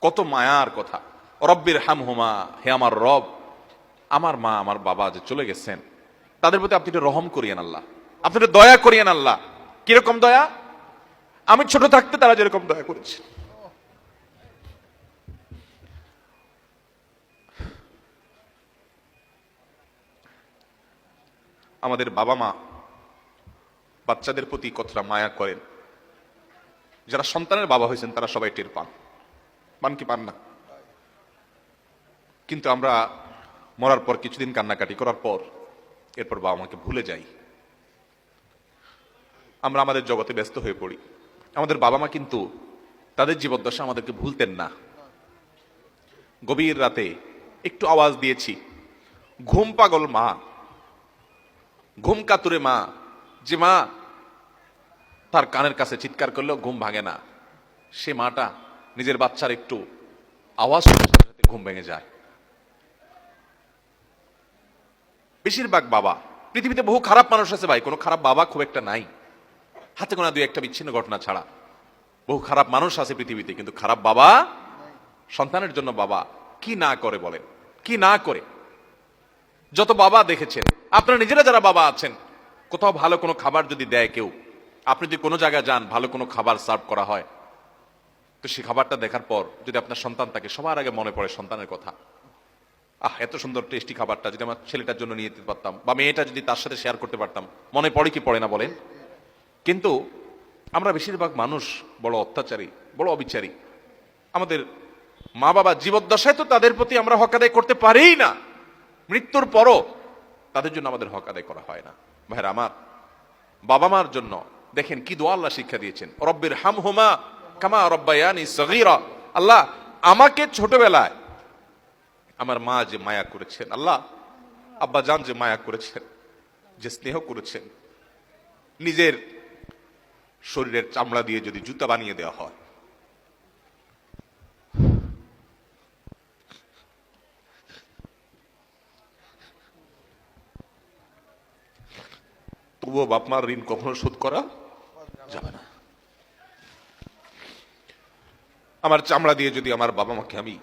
কত মায়ার কথা। রব্বির হামহুমা, হে আমার রব, আমার মা আমার বাবা যে চলে গেছেন তাদের প্রতি আপনি একটু রহম করিয়েন আল্লাহ, আপনি একটু দয়া করিয়েন আল্লাহ। কিরকম দয়া? আমি ছোট থাকতে তারা যেরকম দয়া করেছে। আমাদের বাবা মা বাচ্চাদের প্রতি কতটা মায়া করেন, যারা সন্তানের বাবা হয়েছেন তারা সবাই টের পান। পান কি পান না? কিন্তু আমরা মরার পর কিছুদিন কান্নাকাটি করার পর এরপর বাবা মাকে ভুলে যাই, আমরা আমাদের জগতে ব্যস্ত হয়ে পড়ি। আমাদের বাবা মা কিন্তু তাদের জীবদ্দশা আমাদেরকে ভুলতেন না। গভীর রাতে একটু আওয়াজ দিয়েছি, ঘুম পাগল মা, ঘুম কাতুরে মা, যে মা তার কানের কাছে চিৎকার করলেও ঘুম ভাঙে না, সে মাটা নিজের বাচ্চার একটু আওয়াজ শুনে সাথে সাথে ঘুম ভেঙে যায়। বেশিরভাগ বাবা, পৃথিবীতে বহু খারাপ মানুষ আছে ভাই, কোনো খারাপ বাবা খুব একটা নাই, হাতে গোনা দুই একটা বিচ্ছিন্ন ঘটনা ছাড়া বহু খারাপ মানুষ আছে পৃথিবীতে, কিন্তু খারাপ বাবা, সন্তানের জন্য বাবা কি না করে বলেন, কি না করে। যত বাবা দেখেছেন, আপনারা নিজেরা যারা বাবা আছেন, কোথাও ভালো কোনো খাবার যদি দেয় কেউ, আপনি যদি কোনো জায়গায় যান ভালো কোনো খাবার সার্ভ করা হয়, তো সেই খাবারটা দেখার পর যদি আপনার সন্তান থাকে, সবার আগে মনে পড়ে সন্তানের কথা। এত সুন্দর টেস্টি খাবারটা যদি আমার ছেলেটার জন্য নিয়ে যেতে পারতাম, বা মেয়েটা যদি তার সাথে শেয়ার করতে পারতাম, মনে পড়ে কি পড়ে না বলেন? কিন্তু আমরা বেশিরভাগ মানুষ বড় অত্যাচারী, বড় অবিচারী। আমাদের মা বাবা জীবদ্দশায় তো তাদের প্রতি আমরা হক আদায় করতে পারি না, মৃত্যুর পরও তাদের জন্য আমাদের হক আদায় করা হয় না। ভাইরা আমার, বাবা মার জন্য দেখেন কি দোয়া আল্লাহ শিক্ষা দিয়েছেন, রব্বির হামহুমা কামা রব্বায়ানি সগীরা। আল্লাহ আমাকে ছোটবেলায় আমার মা যে মায়া করেছেন, আল্লাহ আব্বা জান যে মায়া করেছেন, যে স্নেহ করেছেন, নিজের শরীরের চামড়া দিয়ে যদি জুতা বানিয়ে দেওয়া হয়, তবুও বাপ মার ঋণ কখনো শোধ করা যাবে না। আমার চামড়া দিয়ে যদি আমার বাবা মাকে আমি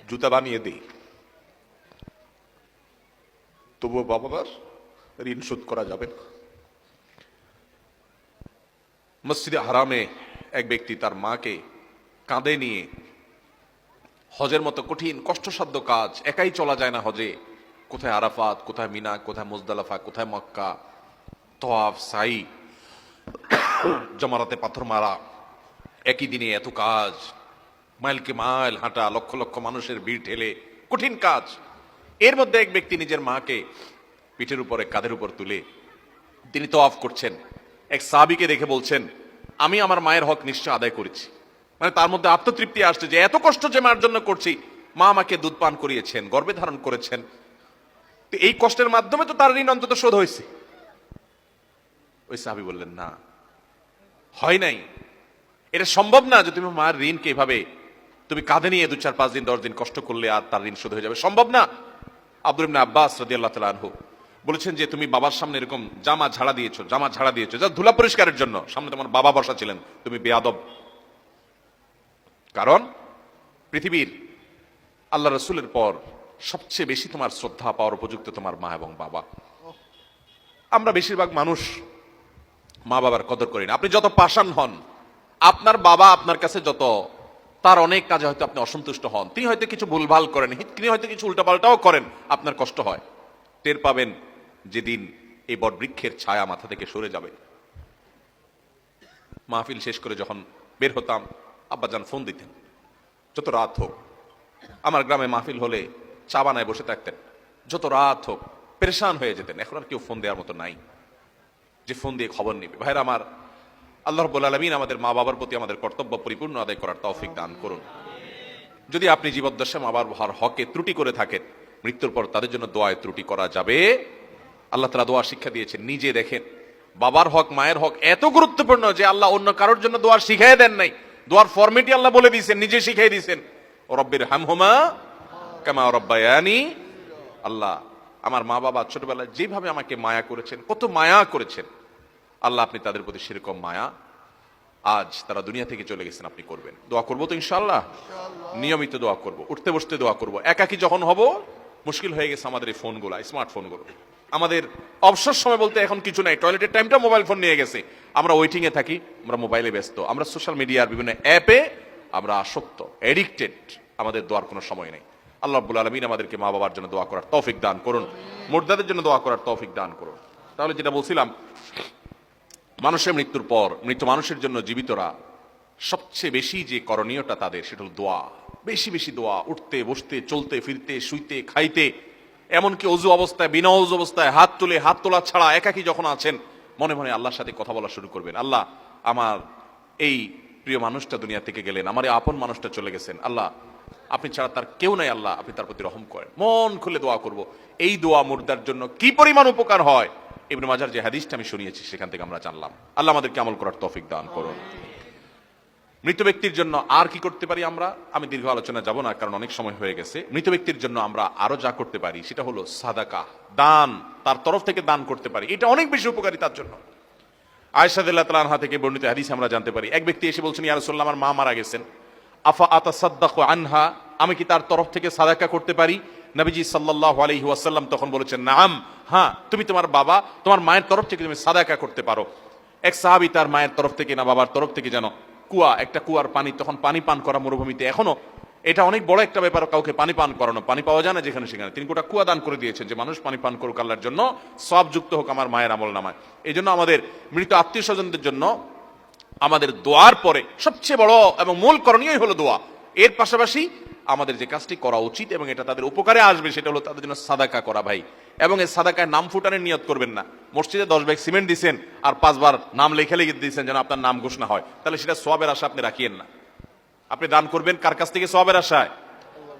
জুতা বানিয়ে দিই, তবুও বাবা মার ঋণ শোধ করা যাবে না। মসজিদে হারামে এক ব্যক্তি তার মাকে কাঁধে নিয়ে, হজের মতো কঠিন কষ্টসাধ্য কাজ, একাই চলা যায় না হজে, কোথায় আরাফাত, কোথায় মিনা, কোথায় মুজদালিফা, কোথায় মক্কা, তওয়াফ, সাই, জমারাতে পাথর মারা, একই দিনে এত কাজ, মাইলকে মাইল হাঁটা, লক্ষ লক্ষ মানুষের ভিড় ঠেলে, কঠিন কাজ। এর মধ্যে এক ব্যক্তি নিজের মাকে পিঠের উপরে, কাঁধের উপর তুলে তিনি তওয়াফ করছেন। এক সাহাবীকে দেখে বলছেন, আমি আমার মায়ের হক নিশ্চয় আদায় করেছি। মানে তার মধ্যে আত্মতৃপ্তি আসছে যে এত কষ্ট যে মার জন্য করছি, মা আমাকে দুধ পান করিয়েছেন, গর্ভে ধারণ করেছেন, তো এই কষ্টের মাধ্যমে তো তার ঋণ অন্তত শোধ হয়েছে। ওই সাহাবী বললেন, না, হয় নাই, এটা সম্ভব না যে তুমি মায়ের ঋণকে এভাবে তুমি কাঁধে নিয়ে 2, 4, 5 দিন 10 দিন কষ্ট করলে আর তার ঋণ শোধ হয়ে যাবে, সম্ভব না। আব্দুল ইবনে আব্বাস রাদিয়াল্লাহু তাআলা আনহু বলেছেন যে তুমি বাবার সামনে এরকম জামা ঝাড়া দিয়েছো যা ধুলা পরিষ্কারের জন্য, সামনে তোমার বাবা বসা ছিলেন, তুমি বেয়াদব। কারণ পৃথিবীর আল্লাহ রাসূলের পর সবচেয়ে বেশি তোমার শ্রদ্ধা পাওয়ার উপযুক্ত তোমার মা এবং বাবা। আমরা বেশিরভাগ মানুষ মা বাবার কদর করি না। আপনি যত পাষাণ হন, আপনার বাবা আপনার কাছে যত, তার অনেক কাজে হয়তো আপনি অসন্তুষ্ট হন, তিনি হয়তো কিছু ভুলভাল করেন, তিনি হয়তো কিছু উল্টাপাল্টাও করেন, আপনার কষ্ট হয়, টের পাবেন যেদিন এই বটবৃক্ষের ছায়া মাথা থেকে সরে যাবে। মাহফিল শেষ করে যখন বের হতাম, আব্বাজান ফোন দিতেন, যত রাত হোক। আমার গ্রামে মাহফিল হলে চা বানায় বসে থাকতেন, যত রাত হোক, পেরেশান হয়ে যেতেন। এখন আর কেউ ফোন দেওয়ার মতো নাই যে ফোন দিয়ে খবর নেবে। ভাইরা আমার, আল্লাহ রাব্বুল আলামিন আমাদের মা বাবার প্রতি আমাদের কর্তব্য পরিপূর্ণ আদায় করার তৌফিক দান করুন। যদি আপনি জীবদ্দশায় মা বাবার হকে ত্রুটি করে থাকেন, মৃত্যুর পর তাদের জন্য দোয়ায় ত্রুটি করা যাবে। আল্লাহ তাআলা দোয়া শিক্ষা দিয়েছেন। নিজে দেখেন, বাবার হক, মায়ের হক এত গুরুত্বপূর্ণ যে আল্লাহ অন্য কারোর জন্য দোয়া শিখাই দেন নাই, দোয়ার ফরম্যাটই আল্লাহ বলে দিয়েছেন, নিজে শিখাই দিয়েছেন, রব্বির হামহুমা কামা রব্বায়ানি। আল্লাহ আমার মা বাবা ছোটবেলায় যেভাবে আমাকে মায়া করেছেন, কত মায়া করেছেন, আল্লাহ আপনি তাদের প্রতি সেরকম মায়া আজ তারা দুনিয়া থেকে চলে গেছেন, আপনি করবেন। দোয়া করবো তো ইনশাআল্লাহ, নিয়মিত দোয়া করব, উঠতে বসতে দোয়া করব। একাকি যখন হব, মুশকিল হয়ে গেছে আমাদের এই ফোনগুলো, স্মার্টফোনগুলো। আমাদের অবসর সময় বলতে এখন কিছু নাই, টয়লেটের টাইমটা মোবাইল ফোন নিয়ে গেছে। আমরা ওয়েটিং এ থাকি, আমরা মোবাইলে ব্যস্ত, আমরা সোশ্যাল মিডিয়ার বিভিন্ন অ্যাপে আমরা আসক্ত, এডিক্টেড। আমাদের দোয়ার কোনো সময় নেই। আল্লাহ রাব্বুল আলামিন আমাদেরকে মা বাবার জন্য দোয়া করার তৌফিক দান করুন, মুর্দাদের জন্য দোয়া করার তৌফিক দান করুন। তাহলে যেটা বলছিলাম, মানুষের মৃত্যুর পর মৃত মানুষের জন্য জীবিতরা সবচেয়ে বেশি যে করণীয়টা তাদের, সেটা হল দোয়া। বেশি বেশি দোয়া, উঠতে বসতে চলতে ফিরতে শুইতে খাইতে, এমনকি অজু অবস্থায়, বিনা অজু অবস্থায় হাত তুলে, হাত তোলা ছাড়া একাকি যখন আছেন, মনে মনে আল্লাহর সাথে কথা বলা শুরু করবেন। আল্লাহ, আমার এই প্রিয় মানুষটা দুনিয়া থেকে গেলেন, আমার এই আপন মানুষটা চলে গেছেন, আল্লাহ আপনি ছাড়া তার কেউ নাই, আল্লাহ আপনি তার প্রতি রহম করেন। মন খুলে দোয়া করব। এই দোয়া মুর্দার জন্য কি পরিমাণ উপকার হয়, ইবনে মাজার যে হাদিসটা আমি শুনিয়েছি সেখান থেকে আমরা জানলাম। আল্লাহ আমাদেরকে আমল করার তৌফিক দান করুন। মৃত ব্যক্তির জন্য আর কি করতে পারি আমরা, আমি দীর্ঘ আলোচনা যাব না, কারণ অনেক সময় হয়ে গেছে। মৃত ব্যক্তির জন্য আমরা আরো যা করতে পারি সেটা হলো সাদাকা, দান, তার তরফ থেকে দান করতে পারি। এটা অনেক বেশি উপকারী তার জন্য। আয়েশা রাদিয়াল্লাহু তাআলা আনহা থেকে বর্ণিত হাদিসে আমরা জানতে পারি, এক ব্যক্তি এসে বলছেন, ইয়া রাসূলুল্লাহ, আমার মা মারা গেছেন, আফা আতাসাদ্দাকু আনহা, আমি কি তার তরফ থেকে সাদাকা করতে পারি? নবীজি সাল্লাল্লাহু আলাইহি ওয়াসাল্লাম তখন বলেছেন, নাম, হ্যাঁ, তুমি তোমার বাবা, তোমার মায়ের তরফ থেকে তুমি সাদাকা করতে পারো। এক সাহাবী তার মায়ের তরফ থেকে না বাবার তরফ থেকে যেন কুয়া, একটা কুয়ার পানি, তখন পানি পান করা মরুভূমিতে, এখনো এটা অনেক বড় একটা ব্যাপার, কাউকে পানি পান করানো, পানি পাওয়া যায় না যেখানে সেখানে, তিনি গোটা কুয়া দান করে দিয়েছেন যে মানুষ পানি পান করুক আল্লাহর জন্য, সব যুক্ত হোক আমার মায়ের আমল নামায়। এই জন্য আমাদের মৃত আত্মীয় স্বজনদের জন্য আমাদের দোয়ার পরে সবচেয়ে বড় এবং মূল করণীয় হলো দোয়া। এর পাশাপাশি আমাদের যে কাজটি করা উচিত এবং এটা তাদের উপকারে আসবে, সেটা হলো তাদের জন্য সাদাকা করা, ভাই। এবং এই সাদাকায় নাম ফুটানোর নিয়ত করবেন না। মসজিদে 10 ব্যাগ সিমেন্ট দিচ্ছেন আর 5 বার নাম লেখে লিখে দিচ্ছেন যেন আপনার নাম ঘোষণা হয়, তাহলে সেটা সওয়াবের আশা আপনি রাখিয়েন না। আপনি দান করবেন কার কাছ থেকে? সওয়াবের আশায়।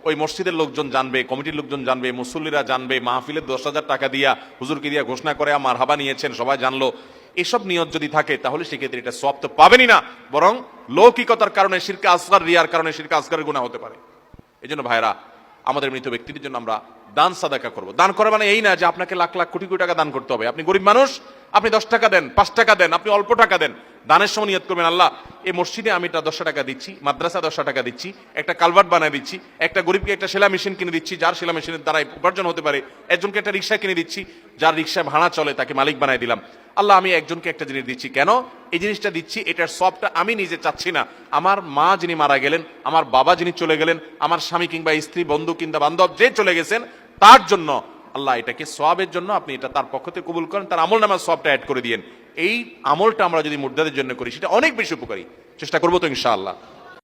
ওই মসজিদের লোকজন জানবে, কমিটির লোকজন জানবে, মুসল্লিরা জানবে, মাহফিলের 10,000 টাকা দিয়া হুজুরকে দিয়া ঘোষণা করে মারহাবা নিয়েছেন, সবাই জানলো, এসব নিয়ত যদি থাকে তাহলে সেক্ষেত্রে এটা সওয়াব তো পাবেনই না, বরং লৌকিকতার কারণে, শিরকে আসগার, রিয়ার কারণে শিরকে আসগারের গুনাহ হতে পারে। এই জন্য ভাইরা, আমাদের মৃত ব্যক্তিদের জন্য আমরা দান সাদাকা করব। দান করা মানে এই না যে আপনাকে লাখ লাখ কোটি কোটি টাকা দান করতে হবে। আপনি গরিব মানুষ, আপনি 10 টাকা দেন, 5 টাকা দেন, আপনি অল্প টাকা দেন। দানের সময় নিয়ত করবেন, আল্লাহ এই মসজিদে আমি এটা 10 টাকা দিচ্ছি, মাদ্রাসা 10 টাকা দিচ্ছি, একটা কালভার্ট বানিয়ে দিচ্ছি, একটা গরিবকে একটা সেলাই মেশিন কিনে দিচ্ছি যার সেলাই মেশিনের দ্বারা উপার্জন হতে পারে, একজনকে একটা রিক্সা কিনে দিচ্ছি যার রিক্সা ভাড়া চলে, তাকে মালিক বানিয়ে দিলাম। আল্লাহ, আমি একজনকে একটা জিনিস দিচ্ছি, কেন এই জিনিসটা দিচ্ছি? এটার সবটা আমি নিজে চাচ্ছি না, আমার মা যিনি মারা গেলেন, আমার বাবা যিনি চলে গেলেন, আমার স্বামী কিংবা স্ত্রী, বন্ধু কিংবা বান্ধব যে চলে গেছেন, তার জন্য আল্লাহ এটাকে সওয়াবের জন্য আপনি এটা তার পক্ষ থেকে কবুল করেন, তার আমল নামার সওয়াবটা অ্যাড করে দিয়েন। এই আমলটা আমরা যদি মুর্দাদের জন্য করি সেটা অনেক বেশি উপকারী। চেষ্টা করবো তো ইনশাআল্লাহ।